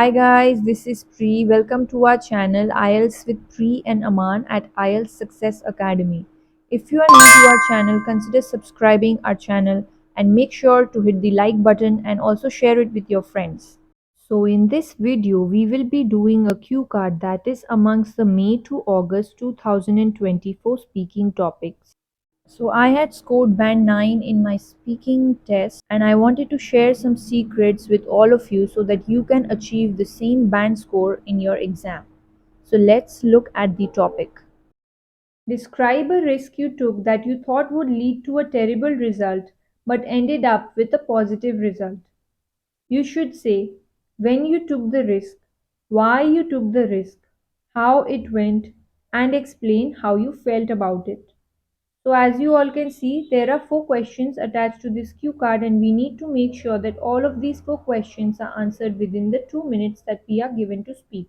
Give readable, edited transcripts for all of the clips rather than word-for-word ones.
Hi guys, this is Pri. Welcome to our channel IELTS with Pri and Aman at IELTS Success Academy. If you are new to our channel, consider subscribing our channel and make sure to hit the like button and also share it with your friends. So in this video, we will be doing a cue card that is amongst the May to August 2024 speaking topics. So I had scored band 9 in my speaking test and I wanted to share some secrets with all of you so that you can achieve the same band score in your exam. So let's look at the topic. Describe a risk you took that you thought would lead to a terrible result but ended up with a positive result. You should say when you took the risk, why you took the risk, how it went, and explain how you felt about it. So as you all can see, there are 4 questions attached to this cue card and we need to make sure that all of these 4 questions are answered within the 2 minutes that we are given to speak.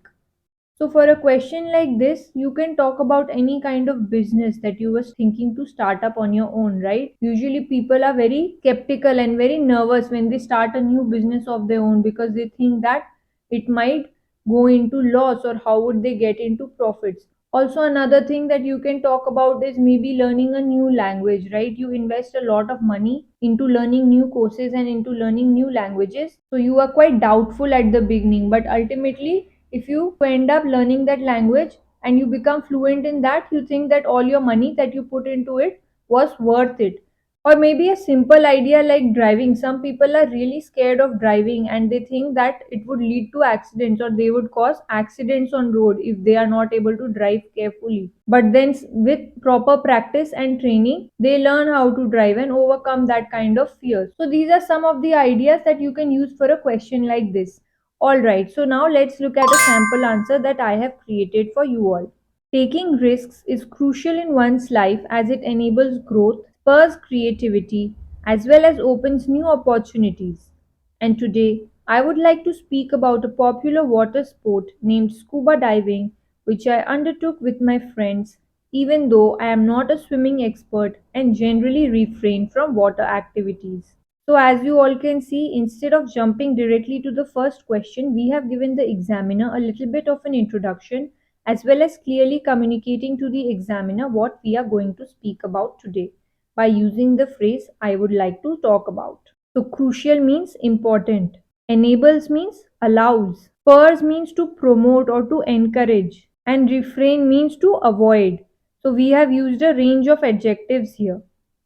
So for a question like this, you can talk about any kind of business that you were thinking to start up on your own, right? Usually people are very skeptical and very nervous when they start a new business of their own because they think that it might go into loss or how would they get into profits. Also another thing that you can talk about is maybe learning a new language, right? You invest a lot of money into learning new courses and into learning new languages. So you are quite doubtful at the beginning, but ultimately if you end up learning that language and you become fluent in that, you think that all your money that you put into it was worth it. Or maybe a simple idea like driving. Some people are really scared of driving and they think that it would lead to accidents or they would cause accidents on road if they are not able to drive carefully. But then with proper practice and training, they learn how to drive and overcome that kind of fear. So these are some of the ideas that you can use for a question like this. Alright, so now let's look at a sample answer that I have created for you all. Taking risks is crucial in one's life as it enables growth, spurs creativity, as well as opens new opportunities. And today, I would like to speak about a popular water sport named scuba diving, which I undertook with my friends, even though I am not a swimming expert and generally refrain from water activities. So as you all can see, instead of jumping directly to the first question, we have given the examiner a little bit of an introduction as well as clearly communicating to the examiner what we are going to speak about today by using the phrase I would like to talk about. So crucial means important, enables means allows, spurs means to promote or to encourage, and refrain means to avoid. So we have used a range of adjectives here.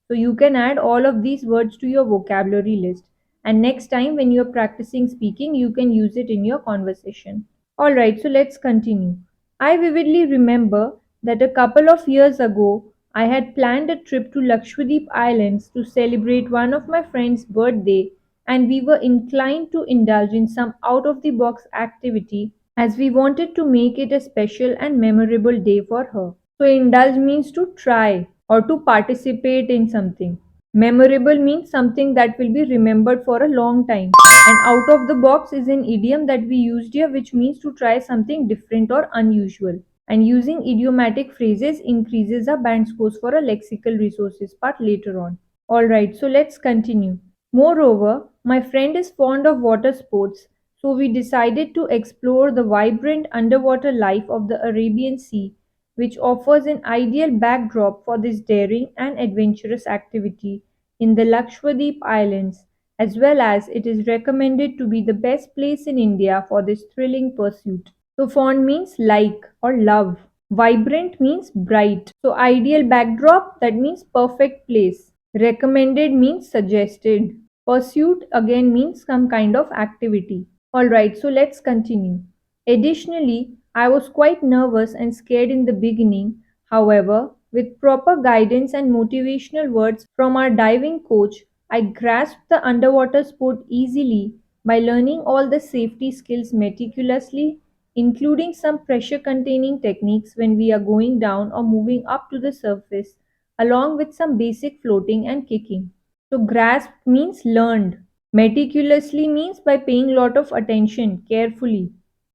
So you can add all of these words to your vocabulary list. And next time when you're practicing speaking, you can use it in your conversation. Alright, so let's continue. I vividly remember that a couple of years ago, I had planned a trip to Lakshadweep Islands to celebrate one of my friend's birthday, and we were inclined to indulge in some out of the box activity as we wanted to make it a special and memorable day for her. So, indulge means to try or to participate in something. Memorable means something that will be remembered for a long time. And out of the box is an idiom that we used here, which means to try something different or unusual. And using idiomatic phrases increases our band scores for a lexical resources part later on. Alright, so let's continue. Moreover, my friend is fond of water sports, so we decided to explore the vibrant underwater life of the Arabian Sea, which offers an ideal backdrop for this daring and adventurous activity in the Lakshadweep Islands, as well as it is recommended to be the best place in India for this thrilling pursuit. So fond means like or love. Vibrant means bright. So ideal backdrop, that means perfect place. Recommended means suggested. Pursuit again means some kind of activity. Alright, so let's continue. Additionally, I was quite nervous and scared in the beginning. However, with proper guidance and motivational words from our diving coach, I grasped the underwater sport easily by learning all the safety skills meticulously, including some pressure containing techniques when we are going down or moving up to the surface, along with some basic floating and kicking. So, grasp means learned. Meticulously means by paying lot of attention carefully.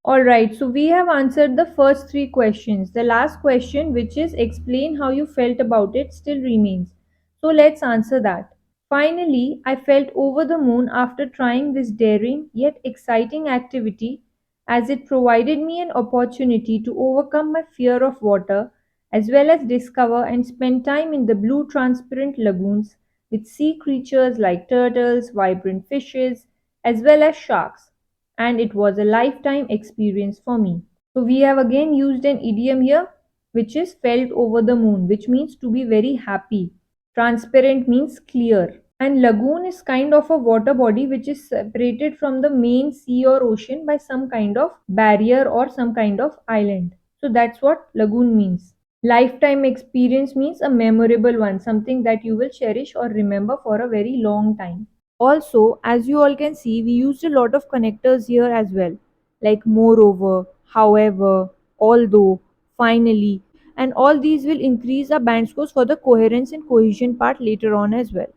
Alright, so we have answered the first 3 questions. The last question, which is explain how you felt about it, still remains. So let's answer that. Finally, I felt over the moon after trying this daring yet exciting activity as it provided me an opportunity to overcome my fear of water as well as discover and spend time in the blue transparent lagoons with sea creatures like turtles, vibrant fishes, as well as sharks. And it was a lifetime experience for me. So we have again used an idiom here which is felt over the moon, which means to be very happy. Transparent means clear. And lagoon is kind of a water body which is separated from the main sea or ocean by some kind of barrier or some kind of island. So that's what lagoon means. Lifetime experience means a memorable one, something that you will cherish or remember for a very long time. Also, as you all can see, we used a lot of connectors here as well, like moreover, however, although, finally, and all these will increase our band scores for the coherence and cohesion part later on as well.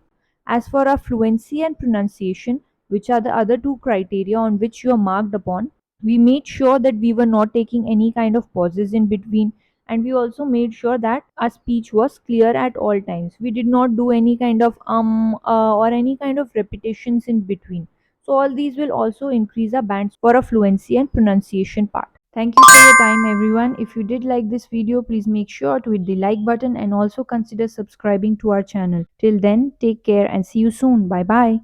As for our fluency and pronunciation, which are the other two criteria on which you are marked upon, we made sure that we were not taking any kind of pauses in between, and we also made sure that our speech was clear at all times. We did not do any kind of or any kind of repetitions in between. So all these will also increase our bands for a fluency and pronunciation part. Thank you for your time everyone. If you did like this video, please make sure to hit the like button and also consider subscribing to our channel. Till then, take care and see you soon. Bye bye.